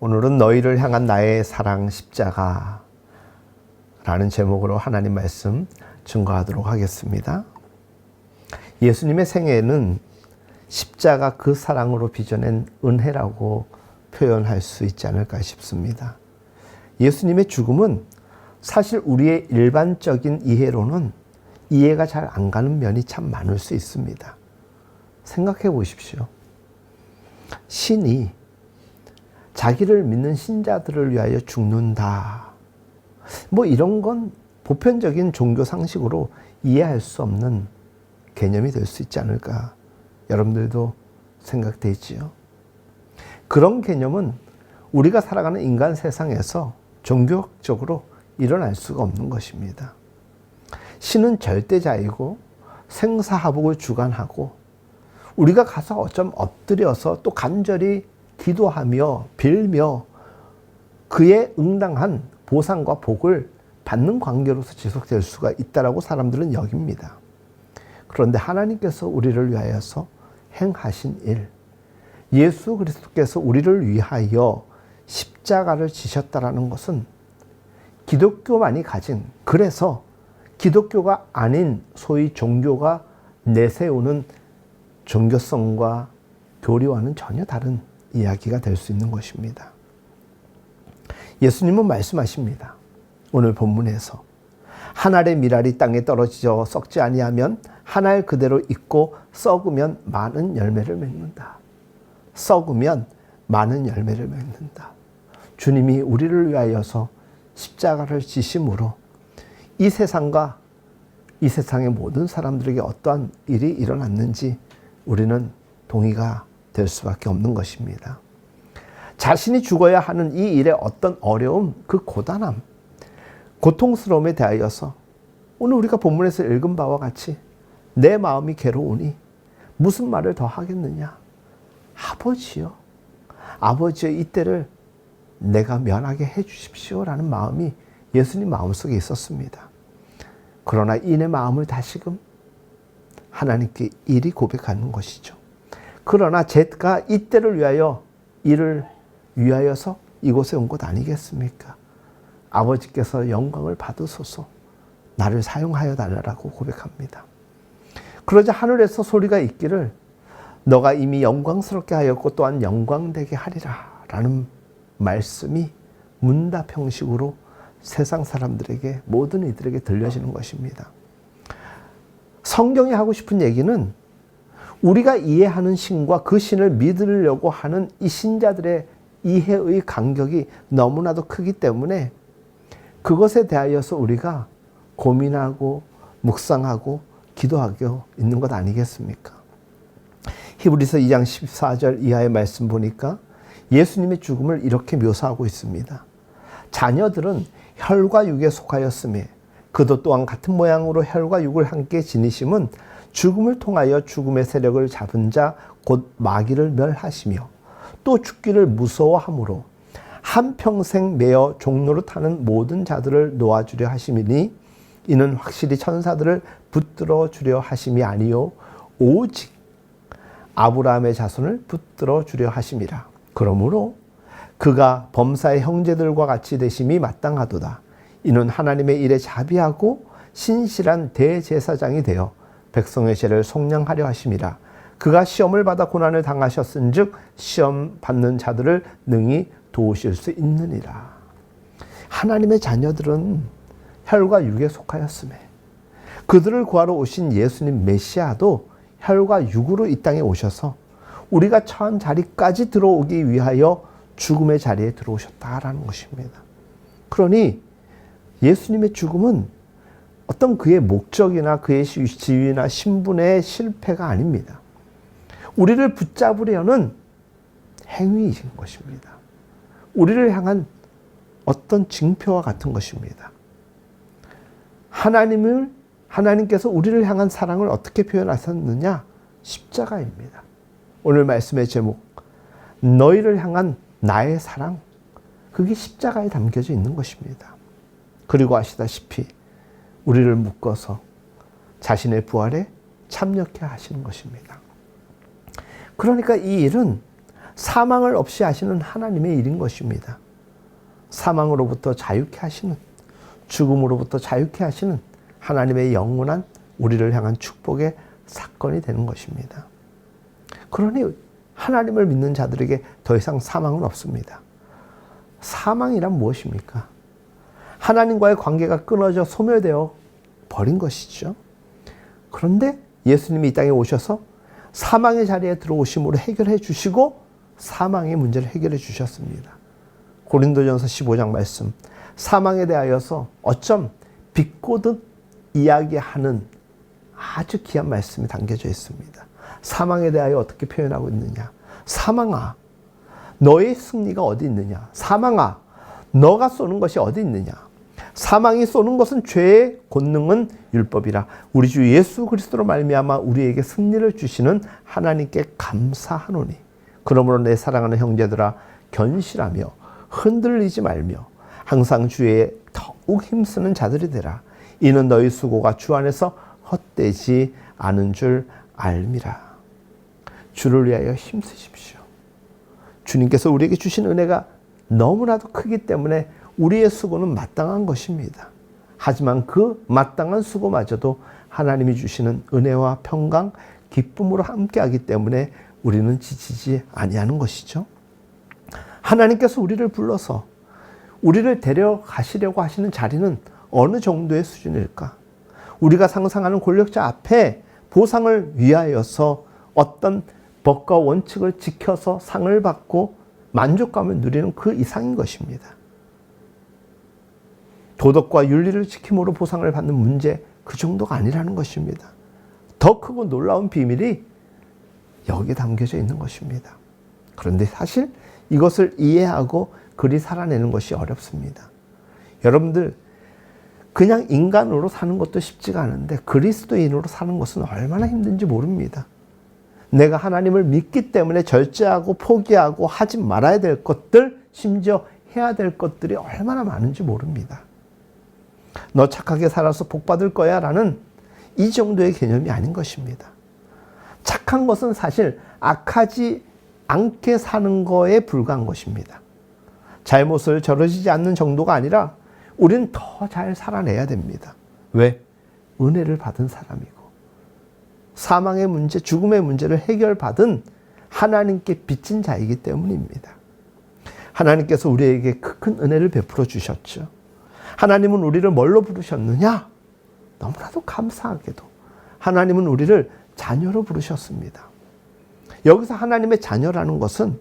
오늘은 너희를 향한 나의 사랑 십자가 라는 제목으로 하나님 말씀 증거하도록 하겠습니다. 예수님의 생애는 십자가 그 사랑으로 빚어낸 은혜라고 표현할 수 있지 않을까 싶습니다. 예수님의 죽음은 사실 우리의 일반적인 이해로는 이해가 잘 안 가는 면이 참 많을 수 있습니다. 생각해 보십시오. 신이 자기를 믿는 신자들을 위하여 죽는다. 이런 건 보편적인 종교 상식으로 이해할 수 없는 개념이 될 수 있지 않을까. 여러분들도 생각되지요. 그런 개념은 우리가 살아가는 인간 세상에서 종교적으로 일어날 수가 없는 것입니다. 신은 절대자이고 생사화복을 주관하고 우리가 가서 어쩜 엎드려서 또 간절히 기도하며 빌며 그에 응당한 보상과 복을 받는 관계로서 지속될 수가 있다라고 사람들은 여깁니다. 그런데 하나님께서 우리를 위하여서 행하신 일, 예수 그리스도께서 우리를 위하여 십자가를 지셨다라는 것은 기독교만이 가진, 그래서 기독교가 아닌 소위 종교가 내세우는 종교성과 교리와는 전혀 다른 이야기가 될 수 있는 것입니다. 예수님은 말씀하십니다. 오늘 본문에서 한 알의 밀알이 땅에 떨어져 썩지 아니하면 한 알 그대로 있고 썩으면 많은 열매를 맺는다. 썩으면 많은 열매를 맺는다. 주님이 우리를 위하여서 십자가를 지심으로 이 세상과 이 세상의 모든 사람들에게 어떠한 일이 일어났는지 우리는 동의가 될 수밖에 없는 것입니다. 자신이 죽어야 하는 이 일의 어떤 어려움, 그 고단함, 고통스러움에 대하여서 오늘 우리가 본문에서 읽은 바와 같이 내 마음이 괴로우니 무슨 말을 더 하겠느냐. 아버지요, 아버지여 이때를 내가 면하게 해 주십시오라는 마음이 예수님 마음속에 있었습니다. 그러나 이내 마음을 다시금 하나님께 일이 고백하는 것이죠. 그러나 제가 이때를 위하여 이를 위하여서 이곳에 온 것 아니겠습니까? 아버지께서 영광을 받으소서 나를 사용하여 달라고 고백합니다. 그러자 하늘에서 소리가 있기를 너가 이미 영광스럽게 하였고 또한 영광되게 하리라 라는 말씀이 문답 형식으로 세상 사람들에게 모든 이들에게 들려지는 것입니다. 성경이 하고 싶은 얘기는 우리가 이해하는 신과 그 신을 믿으려고 하는 이 신자들의 이해의 간격이 너무나도 크기 때문에 그것에 대하여서 우리가 고민하고 묵상하고 기도하고 있는 것 아니겠습니까? 히브리서 2장 14절 이하의 말씀 보니까 예수님의 죽음을 이렇게 묘사하고 있습니다. 자녀들은 혈과 육에 속하였음에 그도 또한 같은 모양으로 혈과 육을 함께 지니심은 죽음을 통하여 죽음의 세력을 잡은 자 곧 마귀를 멸하시며 또 죽기를 무서워함으로 한평생 매어 종로로 타는 모든 자들을 놓아주려 하심이니 이는 확실히 천사들을 붙들어 주려 하심이 아니요 오직 아브라함의 자손을 붙들어 주려 하심이라. 그러므로 그가 범사의 형제들과 같이 되심이 마땅하도다. 이는 하나님의 일에 자비하고 신실한 대제사장이 되어 백성의 죄를 속량하려 하심이라. 그가 시험을 받아 고난을 당하셨은즉 시험 받는 자들을 능히 도우실 수 있느니라. 하나님의 자녀들은 혈과 육에 속하였음에 그들을 구하러 오신 예수님 메시아도 혈과 육으로 이 땅에 오셔서 우리가 처한 자리까지 들어오기 위하여 죽음의 자리에 들어오셨다라는 것입니다. 그러니 예수님의 죽음은 어떤 그의 목적이나 그의 지위나 신분의 실패가 아닙니다. 우리를 붙잡으려는 행위이신 것입니다. 우리를 향한 어떤 징표와 같은 것입니다. 하나님께서 우리를 향한 사랑을 어떻게 표현하셨느냐? 십자가입니다. 오늘 말씀의 제목, 너희를 향한 나의 사랑, 그게 십자가에 담겨져 있는 것입니다. 그리고 아시다시피 우리를 묶어서 자신의 부활에 참여케 하시는 것입니다. 그러니까 이 일은 사망을 없이 하시는 하나님의 일인 것입니다. 사망으로부터 자유케 하시는, 죽음으로부터 자유케 하시는 하나님의 영원한 우리를 향한 축복의 사건이 되는 것입니다. 그러니 하나님을 믿는 자들에게 더 이상 사망은 없습니다. 사망이란 무엇입니까? 하나님과의 관계가 끊어져 소멸되어 버린 것이죠. 그런데 예수님이 이 땅에 오셔서 사망의 자리에 들어오심으로 해결해 주시고 사망의 문제를 해결해 주셨습니다. 고린도전서 15장 말씀, 사망에 대하여서 어쩜 비꼬듯 이야기하는 아주 귀한 말씀이 담겨져 있습니다. 사망에 대하여 어떻게 표현하고 있느냐? 사망아, 너의 승리가 어디 있느냐? 사망아, 너가 쏘는 것이 어디 있느냐? 사망이 쏘는 것은 죄의 권능은 율법이라. 우리 주 예수 그리스도로 말미암아 우리에게 승리를 주시는 하나님께 감사하노니. 그러므로 내 사랑하는 형제들아, 견실하며 흔들리지 말며 항상 주에 더욱 힘쓰는 자들이 되라. 이는 너희 수고가 주 안에서 헛되지 않은 줄 알미라. 주를 위하여 힘쓰십시오. 주님께서 우리에게 주신 은혜가 너무나도 크기 때문에 우리의 수고는 마땅한 것입니다. 하지만 그 마땅한 수고마저도 하나님이 주시는 은혜와 평강, 기쁨으로 함께하기 때문에 우리는 지치지 아니하는 것이죠. 하나님께서 우리를 불러서 우리를 데려가시려고 하시는 자리는 어느 정도의 수준일까? 우리가 상상하는 권력자 앞에 보상을 위하여서 어떤 법과 원칙을 지켜서 상을 받고 만족감을 누리는 그 이상인 것입니다. 도덕과 윤리를 지킴으로 보상을 받는 문제, 그 정도가 아니라는 것입니다. 더 크고 놀라운 비밀이 여기에 담겨져 있는 것입니다. 그런데 사실 이것을 이해하고 그리 살아내는 것이 어렵습니다. 여러분들, 그냥 인간으로 사는 것도 쉽지가 않은데 그리스도인으로 사는 것은 얼마나 힘든지 모릅니다. 내가 하나님을 믿기 때문에 절제하고 포기하고 하지 말아야 될 것들, 심지어 해야 될 것들이 얼마나 많은지 모릅니다. 너 착하게 살아서 복 받을 거야 라는 이 정도의 개념이 아닌 것입니다. 착한 것은 사실 악하지 않게 사는 거에 불과한 것입니다. 잘못을 저지르지 않는 정도가 아니라 우리는 더 잘 살아내야 됩니다. 왜? 은혜를 받은 사람이고 사망의 문제, 죽음의 문제를 해결받은 하나님께 빚진 자이기 때문입니다. 하나님께서 우리에게 큰 은혜를 베풀어 주셨죠. 하나님은 우리를 뭘로 부르셨느냐? 너무나도 감사하게도 하나님은 우리를 자녀로 부르셨습니다. 여기서 하나님의 자녀라는 것은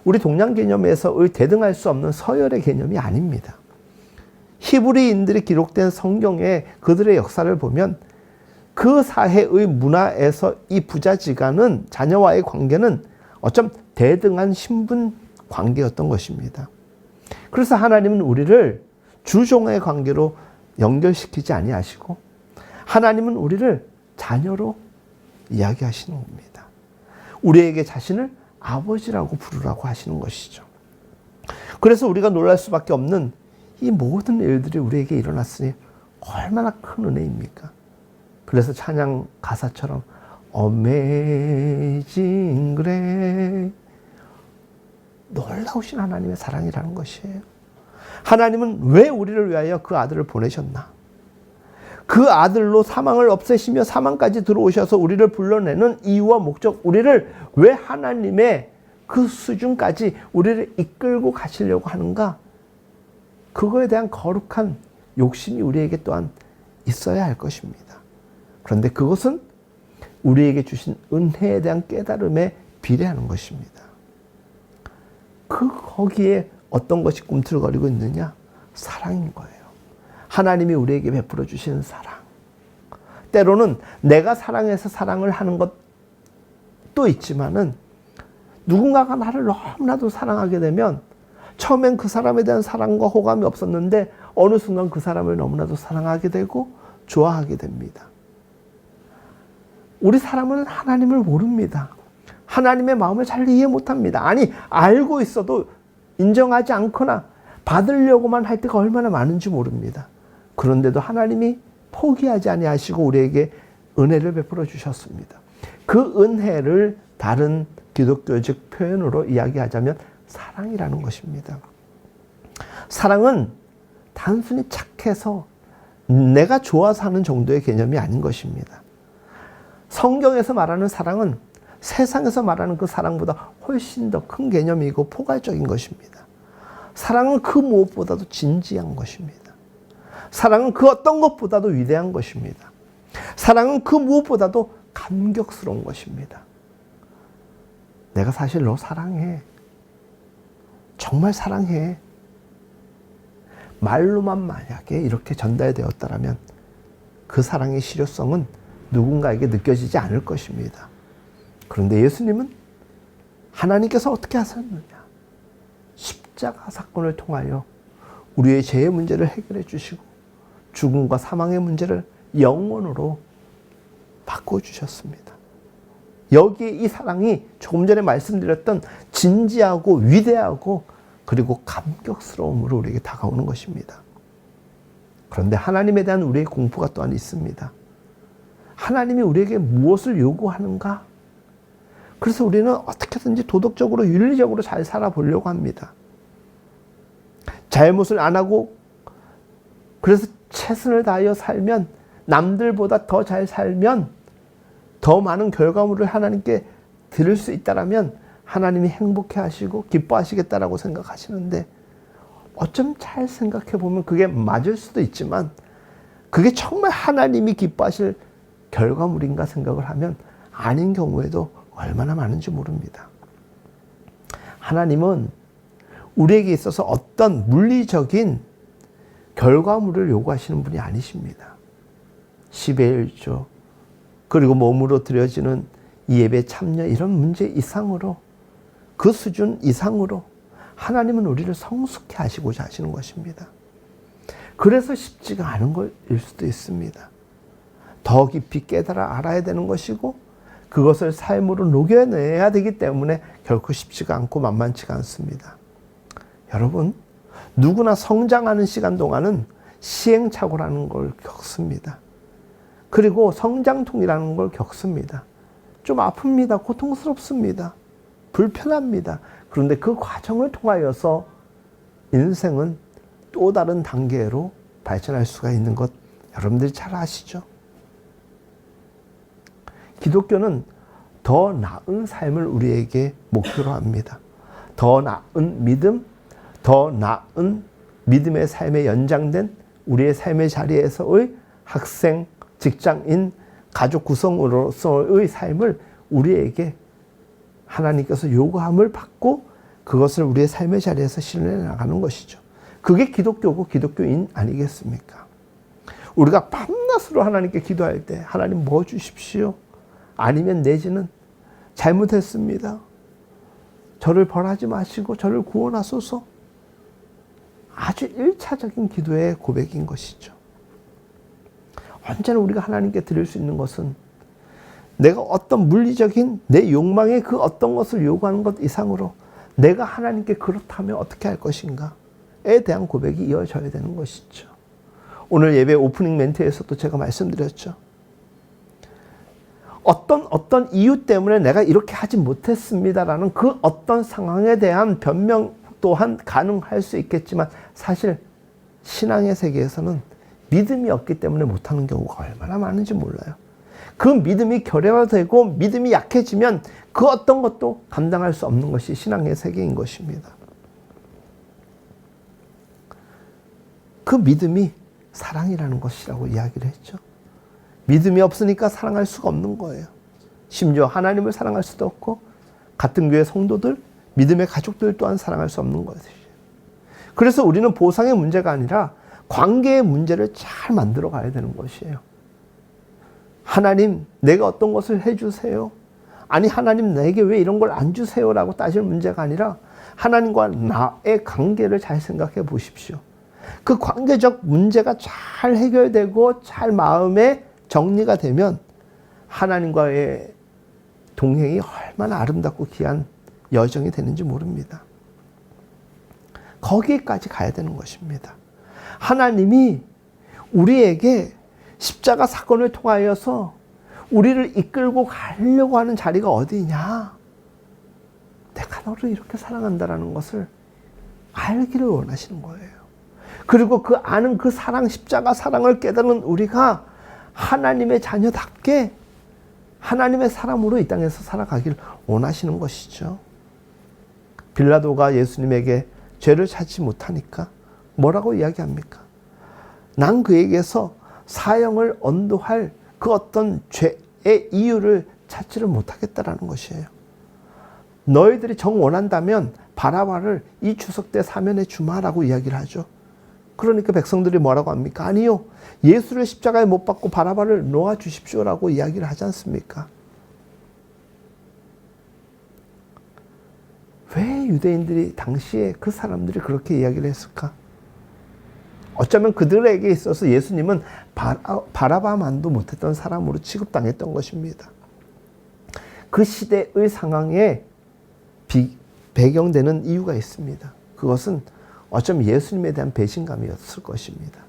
우리 동양 개념에서의 대등할 수 없는 서열의 개념이 아닙니다. 히브리인들이 기록된 성경에 그들의 역사를 보면 그 사회의 문화에서 이 부자지간은 자녀와의 관계는 어쩜 대등한 신분 관계였던 것입니다. 그래서 하나님은 우리를 주종의 관계로 연결시키지 아니하시고 하나님은 우리를 자녀로 이야기하시는 겁니다. 우리에게 자신을 아버지라고 부르라고 하시는 것이죠. 그래서 우리가 놀랄 수밖에 없는 이 모든 일들이 우리에게 일어났으니 얼마나 큰 은혜입니까? 그래서 찬양 가사처럼 Amazing Grace, 놀라우신 하나님의 사랑이라는 것이에요. 하나님은 왜 우리를 위하여 그 아들을 보내셨나? 그 아들로 사망을 없애시며 사망까지 들어오셔서 우리를 불러내는 이유와 목적, 우리를 왜 하나님의 그 수준까지 우리를 이끌고 가시려고 하는가? 그거에 대한 거룩한 욕심이 우리에게 또한 있어야 할 것입니다. 그런데 그것은 우리에게 주신 은혜에 대한 깨달음에 비례하는 것입니다. 거기에 어떤 것이 꿈틀거리고 있느냐? 사랑인 거예요. 하나님이 우리에게 베풀어 주시는 사랑. 때로는 내가 사랑해서 사랑을 하는 것도 있지만은 누군가가 나를 너무나도 사랑하게 되면 처음엔 그 사람에 대한 사랑과 호감이 없었는데 어느 순간 그 사람을 너무나도 사랑하게 되고 좋아하게 됩니다. 우리 사람은 하나님을 모릅니다. 하나님의 마음을 잘 이해 못합니다. 아니, 알고 있어도 인정하지 않거나 받으려고만 할 때가 얼마나 많은지 모릅니다. 그런데도 하나님이 포기하지 아니하시고 우리에게 은혜를 베풀어 주셨습니다. 그 은혜를 다른 기독교적 표현으로 이야기하자면 사랑이라는 것입니다. 사랑은 단순히 착해서 내가 좋아서 하는 정도의 개념이 아닌 것입니다. 성경에서 말하는 사랑은 세상에서 말하는 그 사랑보다 훨씬 더 큰 개념이고 포괄적인 것입니다. 사랑은 그 무엇보다도 진지한 것입니다. 사랑은 그 어떤 것보다도 위대한 것입니다. 사랑은 그 무엇보다도 감격스러운 것입니다. 내가 사실 너 사랑해. 정말 사랑해. 말로만 만약에 이렇게 전달되었다면 그 사랑의 실효성은 누군가에게 느껴지지 않을 것입니다. 그런데 예수님은 하나님께서 어떻게 하셨느냐? 십자가 사건을 통하여 우리의 죄의 문제를 해결해 주시고 죽음과 사망의 문제를 영원으로 바꿔주셨습니다. 여기에 이 사랑이 조금 전에 말씀드렸던 진지하고 위대하고 그리고 감격스러움으로 우리에게 다가오는 것입니다. 그런데 하나님에 대한 우리의 공포가 또한 있습니다. 하나님이 우리에게 무엇을 요구하는가? 그래서 우리는 어떻게든지 도덕적으로 윤리적으로 잘 살아보려고 합니다. 잘못을 안 하고 그래서 최선을 다하여 살면 남들보다 더 잘 살면 더 많은 결과물을 하나님께 드릴 수 있다라면 하나님이 행복해 하시고 기뻐하시겠다라고 생각하시는데 어쩜 잘 생각해 보면 그게 맞을 수도 있지만 그게 정말 하나님이 기뻐하실 결과물인가 생각을 하면 아닌 경우에도 얼마나 많은지 모릅니다. 하나님은 우리에게 있어서 어떤 물리적인 결과물을 요구하시는 분이 아니십니다. 10의 1조 그리고 몸으로 드려지는 이 예배 참여 이런 문제 이상으로 그 수준 이상으로 하나님은 우리를 성숙해 하시고자 하시는 것입니다. 그래서 쉽지가 않은 것일 수도 있습니다. 더 깊이 깨달아 알아야 되는 것이고 그것을 삶으로 녹여내야 되기 때문에 결코 쉽지가 않고 만만치가 않습니다. 여러분, 누구나 성장하는 시간 동안은 시행착오라는 걸 겪습니다. 그리고 성장통이라는 걸 겪습니다. 좀 아픕니다. 고통스럽습니다. 불편합니다. 그런데 그 과정을 통하여서 인생은 또 다른 단계로 발전할 수가 있는 것 여러분들이 잘 아시죠? 기독교는 더 나은 삶을 우리에게 목표로 합니다. 더 나은 믿음, 더 나은 믿음의 삶에 연장된 우리의 삶의 자리에서의 학생, 직장인, 가족 구성으로서의 삶을 우리에게 하나님께서 요구함을 받고 그것을 우리의 삶의 자리에서 실현해 나가는 것이죠. 그게 기독교고 기독교인 아니겠습니까? 우리가 밤낮으로 하나님께 기도할 때 하나님 뭐 주십시오? 아니면 내지는 잘못했습니다. 저를 벌하지 마시고 저를 구원하소서. 아주 1차적인 기도의 고백인 것이죠. 언제나 우리가 하나님께 드릴 수 있는 것은 내가 어떤 물리적인 내 욕망의 그 어떤 것을 요구하는 것 이상으로 내가 하나님께 그렇다면 어떻게 할 것인가에 대한 고백이 이어져야 되는 것이죠. 오늘 예배 오프닝 멘트에서도 제가 말씀드렸죠. 어떤 이유 때문에 내가 이렇게 하지 못했습니다라는 그 어떤 상황에 대한 변명 또한 가능할 수 있겠지만 사실 신앙의 세계에서는 믿음이 없기 때문에 못하는 경우가 얼마나 많은지 몰라요. 그 믿음이 결여되고 믿음이 약해지면 그 어떤 것도 감당할 수 없는 것이 신앙의 세계인 것입니다. 그 믿음이 사랑이라는 것이라고 이야기를 했죠. 믿음이 없으니까 사랑할 수가 없는 거예요. 심지어 하나님을 사랑할 수도 없고 같은 교회 성도들, 믿음의 가족들 또한 사랑할 수 없는 것이에요. 그래서 우리는 보상의 문제가 아니라 관계의 문제를 잘 만들어 가야 되는 것이에요. 하나님, 내가 어떤 것을 해주세요. 아니, 하나님 내게 왜 이런 걸 안 주세요? 라고 따질 문제가 아니라 하나님과 나의 관계를 잘 생각해 보십시오. 그 관계적 문제가 잘 해결되고 잘 마음에 정리가 되면 하나님과의 동행이 얼마나 아름답고 귀한 여정이 되는지 모릅니다. 거기에까지 가야 되는 것입니다. 하나님이 우리에게 십자가 사건을 통하여서 우리를 이끌고 가려고 하는 자리가 어디냐? 너를 이렇게 사랑한다라는 것을 알기를 원하시는 거예요. 그리고 그 아는 그 사랑, 십자가 사랑을 깨달은 우리가 하나님의 자녀답게 하나님의 사람으로 이 땅에서 살아가길 원하시는 것이죠. 빌라도가 예수님에게 죄를 찾지 못하니까 뭐라고 이야기합니까? 난 그에게서 사형을 언도할 그 어떤 죄의 이유를 찾지를 못하겠다라는 것이에요. 너희들이 정 원한다면 바라바를 이 추석 때 사면해 주마라고 이야기를 하죠. 그러니까 백성들이 뭐라고 합니까? 아니요, 예수를 십자가에 못 박고 바라바를 놓아 주십시오라고 이야기를 하지 않습니까? 왜 유대인들이 당시에 그 사람들이 그렇게 이야기를 했을까? 어쩌면 그들에게 있어서 예수님은 바라바만도 못했던 사람으로 취급당했던 것입니다. 그 시대의 상황에 배경되는 이유가 있습니다. 그것은 어쩌면 예수님에 대한 배신감이었을 것입니다.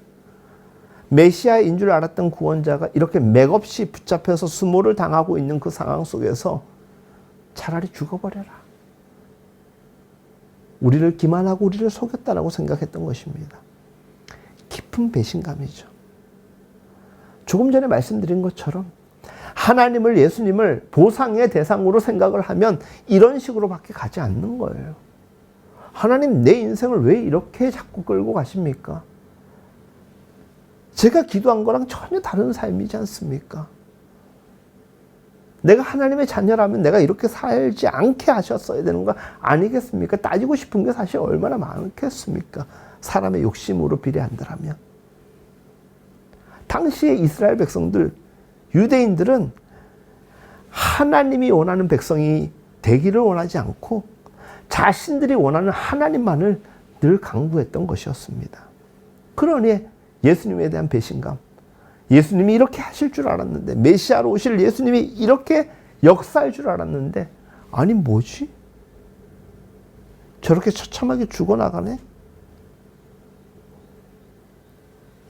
메시아인 줄 알았던 구원자가 이렇게 맥없이 붙잡혀서 수모를 당하고 있는 그 상황 속에서 차라리 죽어버려라. 우리를 기만하고 우리를 속였다라고 생각했던 것입니다. 깊은 배신감이죠. 조금 전에 말씀드린 것처럼 하나님을, 예수님을 보상의 대상으로 생각을 하면 이런 식으로밖에 가지 않는 거예요. 하나님, 내 인생을 왜 이렇게 자꾸 끌고 가십니까? 제가 기도한 거랑 전혀 다른 삶이지 않습니까? 내가 하나님의 자녀라면 내가 이렇게 살지 않게 하셨어야 되는 거 아니겠습니까? 따지고 싶은 게 사실 얼마나 많겠습니까? 사람의 욕심으로 비례한다면. 당시에 이스라엘 백성들, 유대인들은 하나님이 원하는 백성이 되기를 원하지 않고 자신들이 원하는 하나님만을 늘 강구했던 것이었습니다. 그러니 예수님에 대한 배신감, 예수님이 이렇게 하실 줄 알았는데, 메시아로 오실 예수님이 이렇게 역사할 줄 알았는데, 아니 뭐지? 저렇게 처참하게 죽어나가네?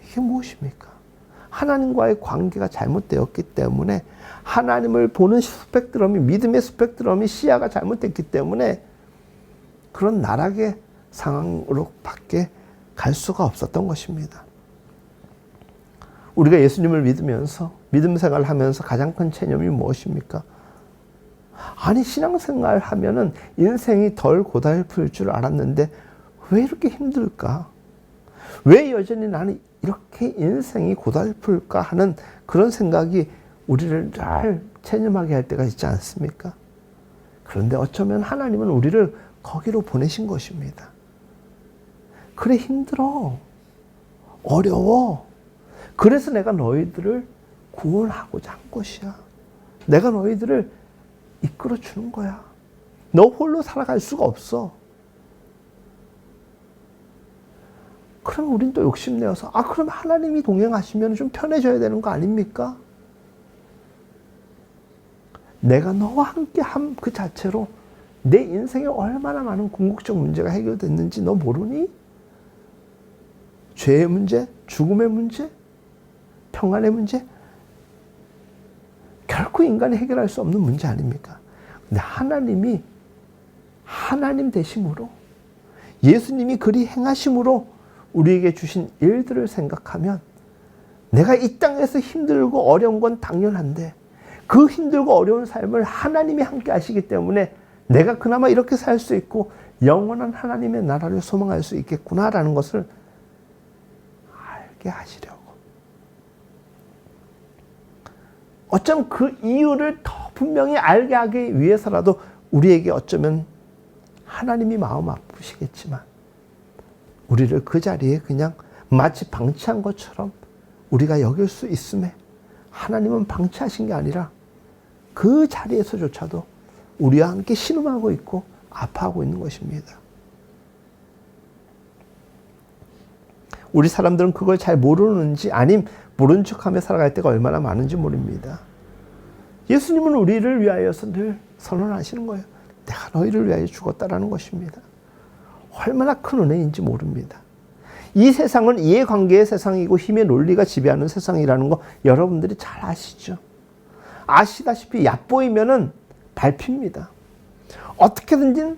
이게 무엇입니까? 하나님과의 관계가 잘못되었기 때문에, 하나님을 보는 스펙트럼이, 믿음의 스펙트럼이, 시야가 잘못됐기 때문에 그런 나락의 상황으로 밖에 갈 수가 없었던 것입니다. 우리가 예수님을 믿으면서, 믿음 생활을 하면서 가장 큰 체념이 무엇입니까? 아니, 신앙생활 하면은 인생이 덜 고달플 줄 알았는데 왜 이렇게 힘들까? 왜 여전히 나는 이렇게 인생이 고달플까 하는 그런 생각이 우리를 잘 체념하게 할 때가 있지 않습니까? 그런데 어쩌면 하나님은 우리를 거기로 보내신 것입니다. 그래, 힘들어. 어려워. 그래서 내가 너희들을 구원하고자 한 것이야. 내가 너희들을 이끌어 주는 거야. 너 홀로 살아갈 수가 없어. 그럼 우린 또 욕심내어서, 그럼 하나님이 동행하시면 좀 편해져야 되는 거 아닙니까? 내가 너와 함께 함 그 자체로 내 인생에 얼마나 많은 궁극적 문제가 해결됐는지 너 모르니? 죄의 문제, 죽음의 문제, 평안의 문제, 결코 인간이 해결할 수 없는 문제 아닙니까? 근데 하나님이 하나님 되심으로, 예수님이 그리 행하심으로 우리에게 주신 일들을 생각하면, 내가 이 땅에서 힘들고 어려운 건 당연한데 그 힘들고 어려운 삶을 하나님이 함께 하시기 때문에 내가 그나마 이렇게 살 수 있고 영원한 하나님의 나라를 소망할 수 있겠구나라는 것을 알게 하시려고. 어쩜 그 이유를 더 분명히 알게 하기 위해서라도 우리에게 어쩌면 하나님이 마음 아프시겠지만 우리를 그 자리에 그냥 마치 방치한 것처럼 우리가 여길 수 있음에, 하나님은 방치하신 게 아니라 그 자리에서조차도 우리와 함께 신음하고 있고 아파하고 있는 것입니다. 우리 사람들은 그걸 잘 모르는지, 아님 모른 척하며 살아갈 때가 얼마나 많은지 모릅니다. 예수님은 우리를 위하여서 늘 선언하시는 거예요. 내가 너희를 위하여 죽었다라는 것입니다. 얼마나 큰 은혜인지 모릅니다. 이 세상은 이해관계의 세상이고 힘의 논리가 지배하는 세상이라는 거 여러분들이 잘 아시죠? 아시다시피 얕보이면은 밟힙니다. 어떻게든지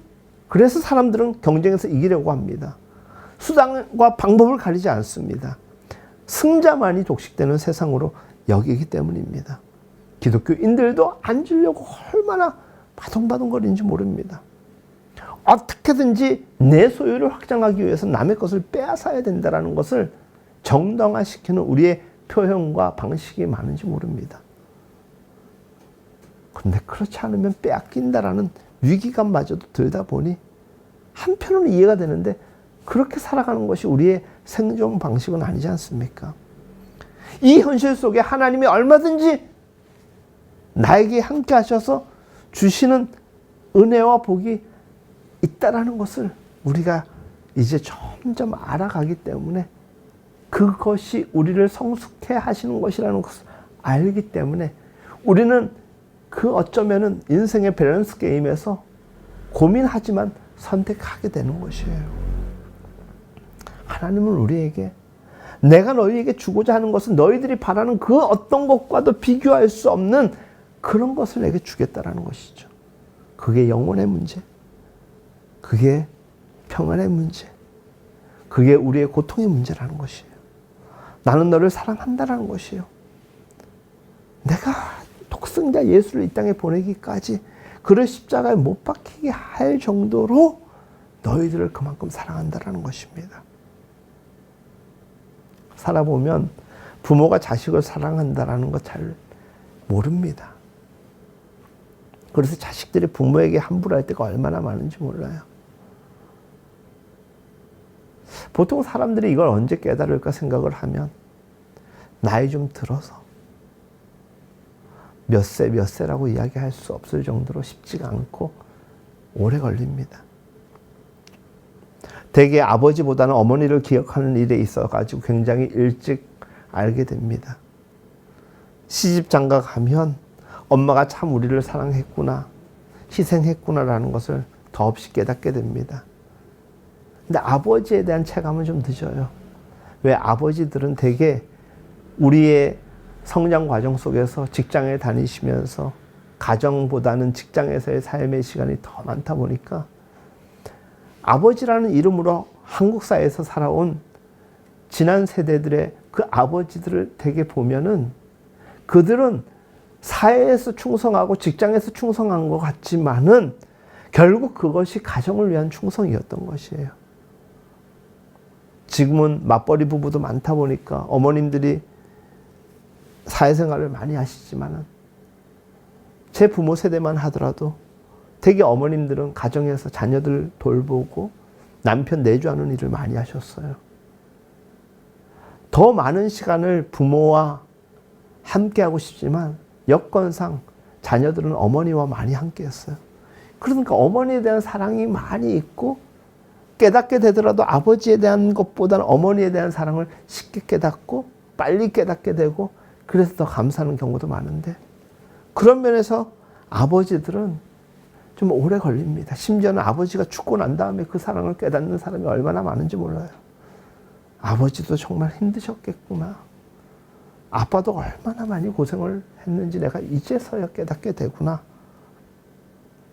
그래서 사람들은 경쟁에서 이기려고 합니다. 수단과 방법을 가리지 않습니다. 승자만이 독식되는 세상으로 여기기 때문입니다. 기독교인들도 앉으려고 얼마나 바둥바둥거리는지 모릅니다. 어떻게든지 내 소유를 확장하기 위해서 남의 것을 빼앗아야 된다는 것을 정당화시키는 우리의 표현과 방식이 많은지 모릅니다. 그런데 그렇지 않으면 빼앗긴다라는 위기감마저도 들다 보니 한편으로는 이해가 되는데 그렇게 살아가는 것이 우리의 생존 방식은 아니지 않습니까? 이 현실 속에 하나님이 얼마든지 나에게 함께 하셔서 주시는 은혜와 복이 있다라는 것을 우리가 이제 점점 알아가기 때문에 그것이 우리를 성숙해 하시는 것이라는 것을 알기 때문에 우리는 그 어쩌면은 인생의 밸런스 게임에서 고민하지만 선택하게 되는 것이에요. 하나님은 우리에게 내가 너희에게 주고자 하는 것은 너희들이 바라는 그 어떤 것과도 비교할 수 없는 그런 것을 내게 주겠다라는 것이죠. 그게 영혼의 문제, 그게 평안의 문제, 그게 우리의 고통의 문제라는 것이에요. 나는 너를 사랑한다라는 것이에요. 내가 독생자 예수를 이 땅에 보내기까지 그를 십자가에 못 박히게 할 정도로 너희들을 그만큼 사랑한다라는 것입니다. 살아보면 부모가 자식을 사랑한다라는 것 잘 모릅니다. 그래서 자식들이 부모에게 함부로 할 때가 얼마나 많은지 몰라요. 보통 사람들이 이걸 언제 깨달을까 생각을 하면 나이 좀 들어서 몇 세라고 이야기할 수 없을 정도로 쉽지가 않고 오래 걸립니다. 대개 아버지보다는 어머니를 기억하는 일에 있어가지고 굉장히 일찍 알게 됩니다. 시집 장가 가면 엄마가 참 우리를 사랑했구나, 희생했구나라는 것을 더없이 깨닫게 됩니다. 근데 아버지에 대한 체감은 좀 늦어요. 왜? 아버지들은 대개 우리의 성장 과정 속에서 직장에 다니시면서 가정보다는 직장에서의 삶의 시간이 더 많다 보니까 아버지라는 이름으로 한국 사회에서 살아온 지난 세대들의 그 아버지들을 되게 보면은 그들은 사회에서 충성하고 직장에서 충성한 것 같지만은 결국 그것이 가정을 위한 충성이었던 것이에요. 지금은 맞벌이 부부도 많다 보니까 어머님들이 사회생활을 많이 하시지만은 제 부모 세대만 하더라도 되게 어머님들은 가정에서 자녀들 돌보고 남편 내조하는 일을 많이 하셨어요. 더 많은 시간을 부모와 함께하고 싶지만 여건상 자녀들은 어머니와 많이 함께했어요. 그러니까 어머니에 대한 사랑이 많이 있고 깨닫게 되더라도 아버지에 대한 것보다는 어머니에 대한 사랑을 쉽게 깨닫고 빨리 깨닫게 되고 그래서 더 감사하는 경우도 많은데 그런 면에서 아버지들은 좀 오래 걸립니다. 심지어는 아버지가 죽고 난 다음에 그 사랑을 깨닫는 사람이 얼마나 많은지 몰라요. 아버지도 정말 힘드셨겠구나. 아빠도 얼마나 많이 고생을 했는지 내가 이제서야 깨닫게 되구나.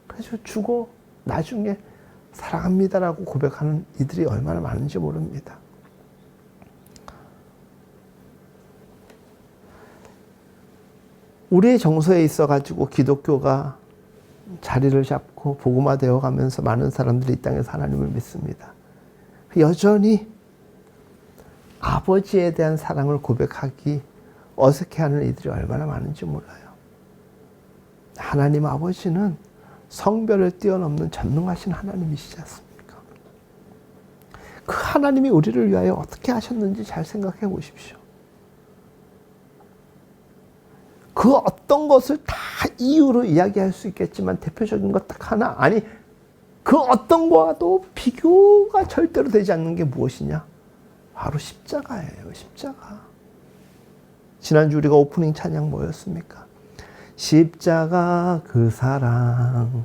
그래서 죽어 나중에 사랑합니다라고 고백하는 이들이 얼마나 많은지 모릅니다. 우리의 정서에 있어가지고 기독교가 자리를 잡고 복음화되어 가면서 많은 사람들이 이 땅에서 하나님을 믿습니다. 여전히 아버지에 대한 사랑을 고백하기 어색해하는 이들이 얼마나 많은지 몰라요. 하나님 아버지는 성별을 뛰어넘는 전능하신 하나님이시지 않습니까? 그 하나님이 우리를 위하여 어떻게 하셨는지 잘 생각해 보십시오. 그 어떤 것을 다 이유로 이야기할 수 있겠지만 대표적인 것 딱 하나, 아니 그 어떤 거와도 비교가 절대로 되지 않는 게 무엇이냐? 바로 십자가예요. 십자가. 지난주 우리가 오프닝 찬양 뭐였습니까? 십자가 그 사랑.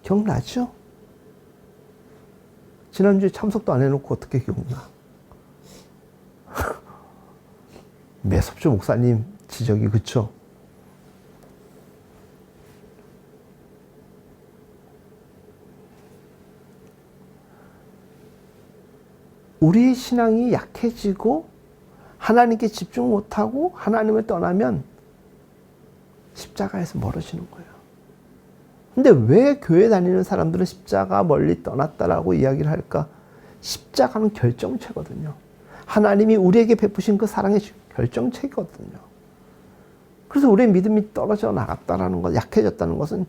기억나죠? 지난주에 참석도 안 해놓고 어떻게 기억나? 매섭조 목사님 지적이 그쵸? 우리의 신앙이 약해지고 하나님께 집중 못하고 하나님을 떠나면 십자가에서 멀어지는 거예요. 근데 왜 교회 다니는 사람들은 십자가 멀리 떠났다라고 이야기를 할까? 십자가는 결정체거든요. 하나님이 우리에게 베푸신 그 사랑의 결정체거든요. 그래서 우리의 믿음이 떨어져 나갔다라는 것, 약해졌다는 것은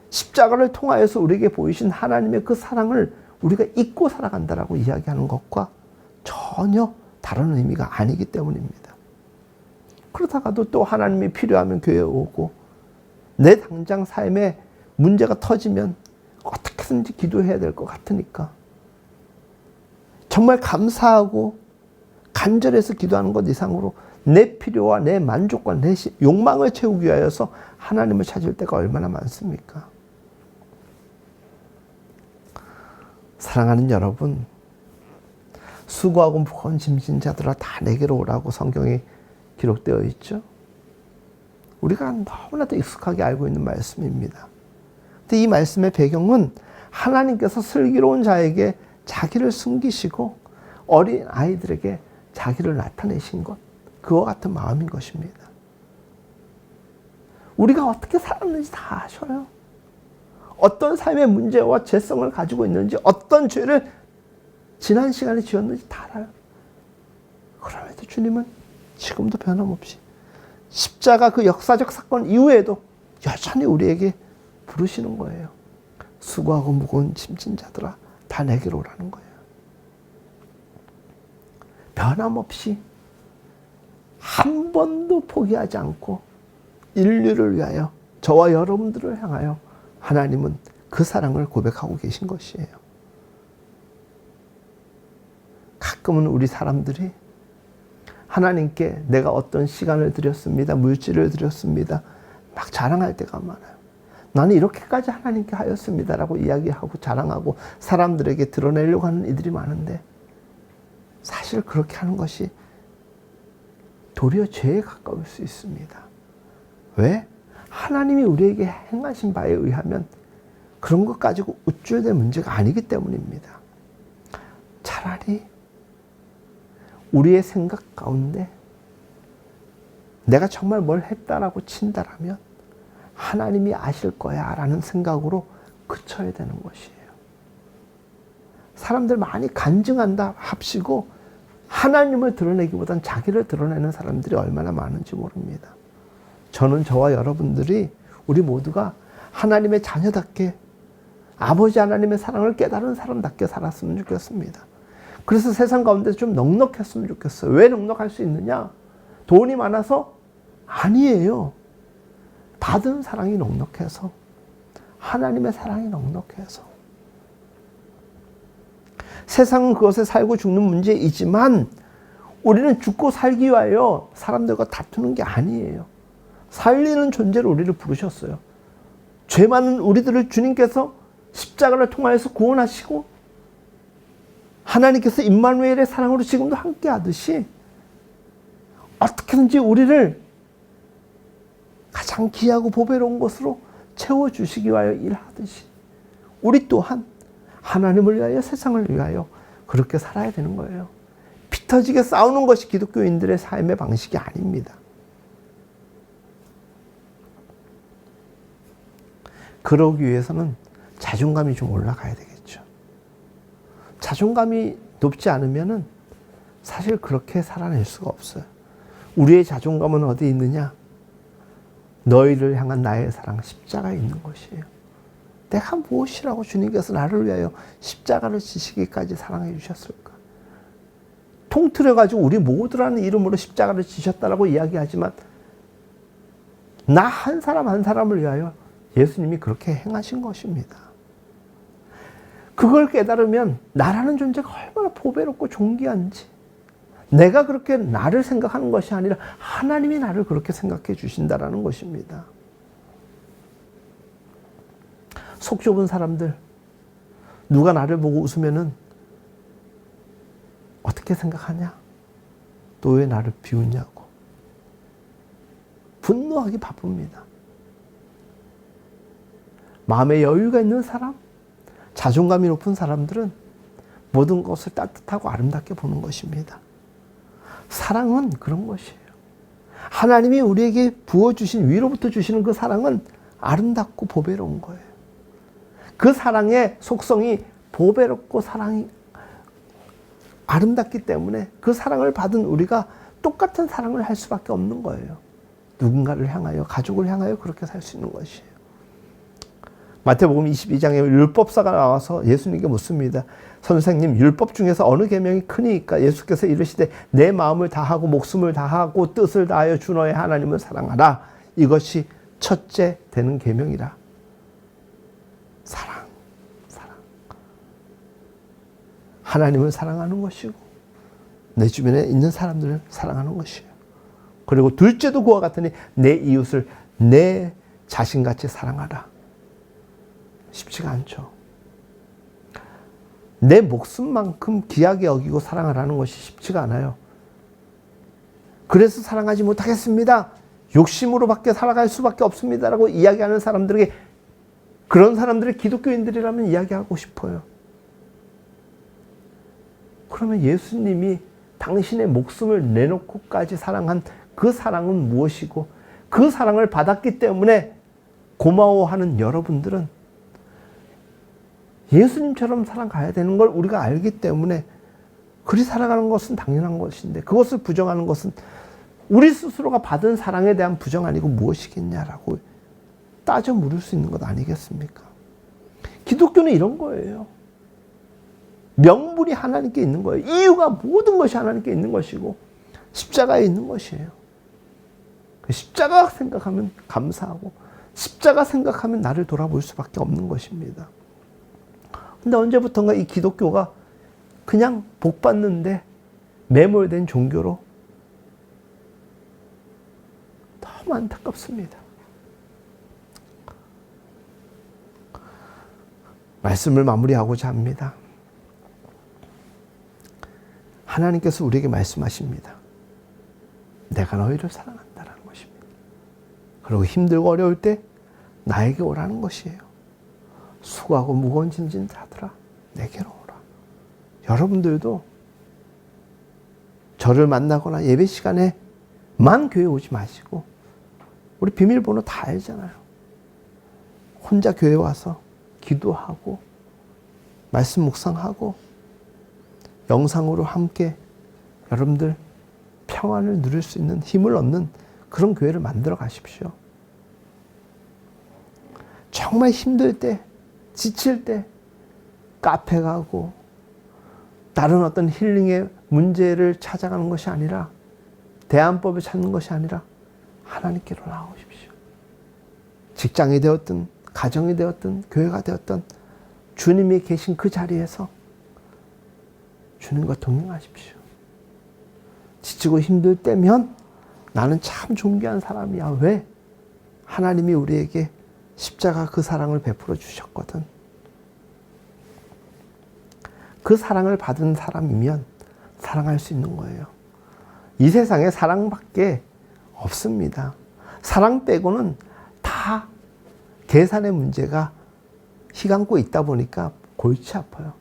십자가를 통하여서 우리에게 보이신 하나님의 그 사랑을 우리가 잊고 살아간다라고 이야기하는 것과 전혀 다른 의미가 아니기 때문입니다. 그러다가도 또 하나님이 필요하면 교회에 오고 내 당장 삶에 문제가 터지면 어떻게든지 기도해야 될 것 같으니까 정말 감사하고 간절해서 기도하는 것 이상으로 내 필요와 내 만족과 내 욕망을 채우기 위하여서 하나님을 찾을 때가 얼마나 많습니까? 사랑하는 여러분, 수고하고 무거운 짐진 자들아 다 내게로 오라고 성경에 기록되어 있죠. 우리가 너무나도 익숙하게 알고 있는 말씀입니다. 근데 이 말씀의 배경은 하나님께서 슬기로운 자에게 자기를 숨기시고 어린 아이들에게 자기를 나타내신 것, 그와 같은 마음인 것입니다. 우리가 어떻게 살았는지 다 아셔요. 어떤 삶의 문제와 죄성을 가지고 있는지, 어떤 죄를 지난 시간에 지었는지 다 알아요. 그럼에도 주님은 지금도 변함없이 십자가 그 역사적 사건 이후에도 여전히 우리에게 부르시는 거예요. 수고하고 무거운 짐진 자들아 다 내게로 오라는 거예요. 변함없이 한 번도 포기하지 않고 인류를 위하여 저와 여러분들을 향하여 하나님은 그 사랑을 고백하고 계신 것이에요. 가끔은 우리 사람들이 하나님께 내가 어떤 시간을 드렸습니다. 물질을 드렸습니다. 막 자랑할 때가 많아요. 나는 이렇게까지 하나님께 하였습니다라고 이야기하고 자랑하고 사람들에게 드러내려고 하는 이들이 많은데 사실 그렇게 하는 것이 도리어 죄에 가까울 수 있습니다. 왜? 하나님이 우리에게 행하신 바에 의하면 그런 것 가지고 우쭐될 문제가 아니기 때문입니다. 차라리 우리의 생각 가운데 내가 정말 뭘 했다라고 친다라면 하나님이 아실 거야 라는 생각으로 그쳐야 되는 것이에요. 사람들 많이 간증한다 합시고 하나님을 드러내기보단 자기를 드러내는 사람들이 얼마나 많은지 모릅니다. 저는 저와 여러분들이 우리 모두가 하나님의 자녀답게 아버지 하나님의 사랑을 깨달은 사람답게 살았으면 좋겠습니다. 그래서 세상 가운데 좀 넉넉했으면 좋겠어요. 왜 넉넉할 수 있느냐? 돈이 많아서? 아니에요. 받은 사랑이 넉넉해서, 하나님의 사랑이 넉넉해서. 세상은 그것에 살고 죽는 문제이지만 우리는 죽고 살기 위하여 사람들과 다투는 게 아니에요. 살리는 존재로 우리를 부르셨어요. 죄 많은 우리들을 주님께서 십자가를 통하여서 구원하시고 하나님께서 임마누엘의 사랑으로 지금도 함께 하듯이 어떻게든지 우리를 가장 귀하고 보배로운 것으로 채워주시기 위하여 일하듯이 우리 또한 하나님을 위하여 세상을 위하여 그렇게 살아야 되는 거예요. 피 터지게 싸우는 것이 기독교인들의 삶의 방식이 아닙니다. 그러기 위해서는 자존감이 좀 올라가야 되겠죠. 자존감이 높지 않으면은 사실 그렇게 살아낼 수가 없어요. 우리의 자존감은 어디 있느냐? 너희를 향한 나의 사랑, 십자가에 있는 것이에요. 내가 무엇이라고 주님께서 나를 위하여 십자가를 지시기까지 사랑해 주셨을까? 통틀어가지고 우리 모두라는 이름으로 십자가를 지셨다라고 이야기하지만 나 한 사람 한 사람을 위하여 예수님이 그렇게 행하신 것입니다. 그걸 깨달으면 나라는 존재가 얼마나 보배롭고 존귀한지, 내가 그렇게 나를 생각하는 것이 아니라 하나님이 나를 그렇게 생각해 주신다라는 것입니다. 속 좁은 사람들, 누가 나를 보고 웃으면은 어떻게 생각하냐? 너 왜 나를 비웃냐고 분노하기 바쁩니다. 마음에 여유가 있는 사람, 자존감이 높은 사람들은 모든 것을 따뜻하고 아름답게 보는 것입니다. 사랑은 그런 것이에요. 하나님이 우리에게 부어주신, 위로부터 주시는 그 사랑은 아름답고 보배로운 거예요. 그 사랑의 속성이 보배롭고 사랑이 아름답기 때문에 그 사랑을 받은 우리가 똑같은 사랑을 할 수밖에 없는 거예요. 누군가를 향하여, 가족을 향하여 그렇게 살 수 있는 것이에요. 마태복음 22장에 율법사가 나와서 예수님께 묻습니다. 선생님, 율법 중에서 어느 계명이 크니까? 예수께서 이르시되 내 마음을 다하고 목숨을 다하고 뜻을 다하여 주 너의 하나님을 사랑하라. 이것이 첫째 되는 계명이라. 사랑. 하나님을 사랑하는 것이고 내 주변에 있는 사람들을 사랑하는 것이에요. 그리고 둘째도 그와 같으니 내 이웃을 내 자신같이 사랑하라. 쉽지가 않죠. 내 목숨만큼 귀하게 여기고 사랑하라는 것이 쉽지가 않아요. 그래서 사랑하지 못하겠습니다. 욕심으로밖에 살아갈 수밖에 없습니다라고 이야기하는 사람들에게, 그런 사람들이 기독교인들이라면 이야기하고 싶어요. 그러면 예수님이 당신의 목숨을 내놓고까지 사랑한 그 사랑은 무엇이고, 그 사랑을 받았기 때문에 고마워하는 여러분들은 예수님처럼 살아가야 되는 걸 우리가 알기 때문에 그리 살아가는 것은 당연한 것인데, 그것을 부정하는 것은 우리 스스로가 받은 사랑에 대한 부정 아니고 무엇이겠냐라고 따져 물을 수 있는 것 아니겠습니까? 기독교는 이런 거예요. 명분이 하나님께 있는 거예요. 이유가, 모든 것이 하나님께 있는 것이고 십자가에 있는 것이에요. 십자가 생각하면 감사하고 십자가 생각하면 나를 돌아볼 수밖에 없는 것입니다. 근데 언제부턴가 이 기독교가 그냥 복 받는데 매몰된 종교로 너무 안타깝습니다. 말씀을 마무리하고자 합니다. 하나님께서 우리에게 말씀하십니다. 내가 너희를 사랑한다라는 것입니다. 그리고 힘들고 어려울 때 나에게 오라는 것이에요. 수고하고 무거운 짐진 자들아 내게로 오라. 여러분들도 저를 만나거나 예배 시간에만 교회 오지 마시고, 우리 비밀번호 다 알잖아요. 혼자 교회 와서 기도하고 말씀 묵상하고 영상으로 함께 여러분들 평안을 누릴 수 있는 힘을 얻는 그런 교회를 만들어 가십시오. 정말 힘들 때, 지칠 때 카페 가고 다른 어떤 힐링의 문제를 찾아가는 것이 아니라, 대안법을 찾는 것이 아니라 하나님께로 나오십시오. 직장이 되었든 가정이 되었든 교회가 되었든 주님이 계신 그 자리에서 주님과 동행하십시오. 지치고 힘들 때면 나는 참 존귀한 사람이야. 왜? 하나님이 우리에게 십자가 그 사랑을 베풀어 주셨거든. 그 사랑을 받은 사람이면 사랑할 수 있는 거예요. 이 세상에 사랑밖에 없습니다. 사랑 빼고는 다 계산의 문제가 휘감고 있다 보니까 골치 아파요.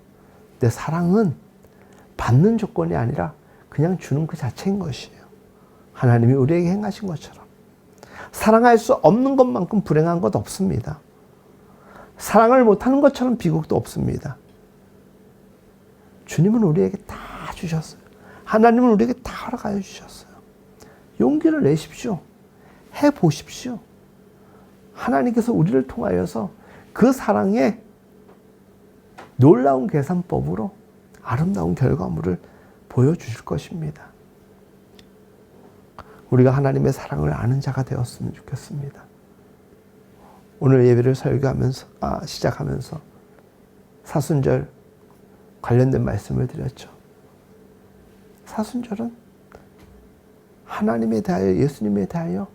근데 사랑은 받는 조건이 아니라 그냥 주는 그 자체인 것이에요. 하나님이 우리에게 행하신 것처럼. 사랑할 수 없는 것만큼 불행한 것 없습니다. 사랑을 못하는 것처럼 비극도 없습니다. 주님은 우리에게 다 주셨어요. 하나님은 우리에게 다 허락하여 주셨어요. 용기를 내십시오. 해보십시오. 하나님께서 우리를 통하여서 그 사랑의 놀라운 계산법으로 아름다운 결과물을 보여주실 것입니다. 우리가 하나님의 사랑을 아는 자가 되었으면 좋겠습니다. 오늘 예배를 시작하면서 사순절 관련된 말씀을 드렸죠. 사순절은 하나님에 대하여, 예수님에 대하여,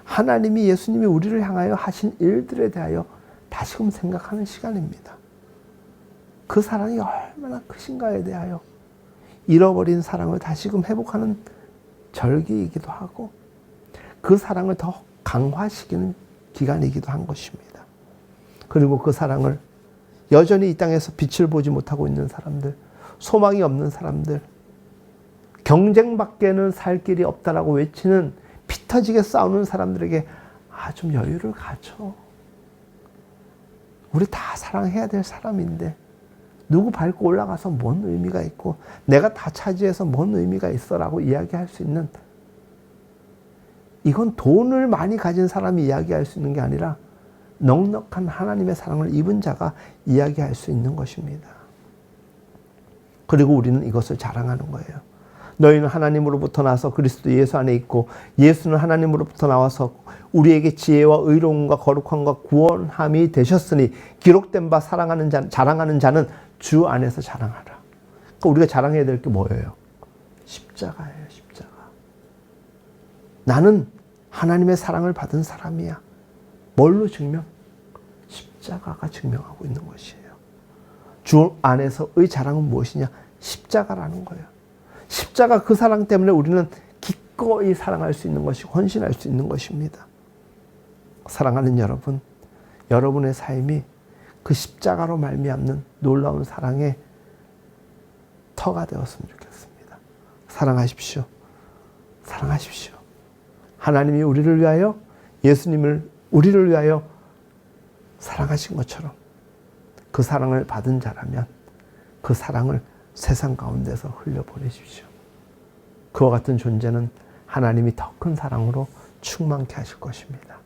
하나님이, 예수님이 우리를 향하여 하신 일들에 대하여 다시금 생각하는 시간입니다. 그 사랑이 얼마나 크신가에 대하여 잃어버린 사랑을 다시금 회복하는 절기이기도 하고, 그 사랑을 더 강화시키는 기간이기도 한 것입니다. 그리고 그 사랑을 여전히 이 땅에서 빛을 보지 못하고 있는 사람들, 소망이 없는 사람들, 경쟁밖에는 살 길이 없다라고 외치는 피 터지게 싸우는 사람들에게 좀 여유를 가져. 우리 다 사랑해야 될 사람인데 누구 밟고 올라가서 뭔 의미가 있고 내가 다 차지해서 뭔 의미가 있어라고 이야기할 수 있는, 이건 돈을 많이 가진 사람이 이야기할 수 있는 게 아니라 넉넉한 하나님의 사랑을 입은 자가 이야기할 수 있는 것입니다. 그리고 우리는 이것을 자랑하는 거예요. 너희는 하나님으로부터 나서 그리스도 예수 안에 있고 예수는 하나님으로부터 나와서 우리에게 지혜와 의로움과 거룩함과 구원함이 되셨으니 기록된 바 자랑하는 자는 주 안에서 자랑하라. 그러니까 우리가 자랑해야 될 게 뭐예요? 십자가예요. 십자가. 나는 하나님의 사랑을 받은 사람이야. 뭘로 증명? 십자가가 증명하고 있는 것이에요. 주 안에서의 자랑은 무엇이냐? 십자가라는 거예요. 십자가 그 사랑 때문에 우리는 기꺼이 사랑할 수 있는 것이고 헌신할 수 있는 것입니다. 사랑하는 여러분, 여러분의 삶이 그 십자가로 말미암는 놀라운 사랑의 터가 되었으면 좋겠습니다. 사랑하십시오. 사랑하십시오. 하나님이 우리를 위하여, 예수님을 우리를 위하여 사랑하신 것처럼 그 사랑을 받은 자라면 그 사랑을 세상 가운데서 흘려보내십시오. 그와 같은 존재는 하나님이 더 큰 사랑으로 충만케 하실 것입니다.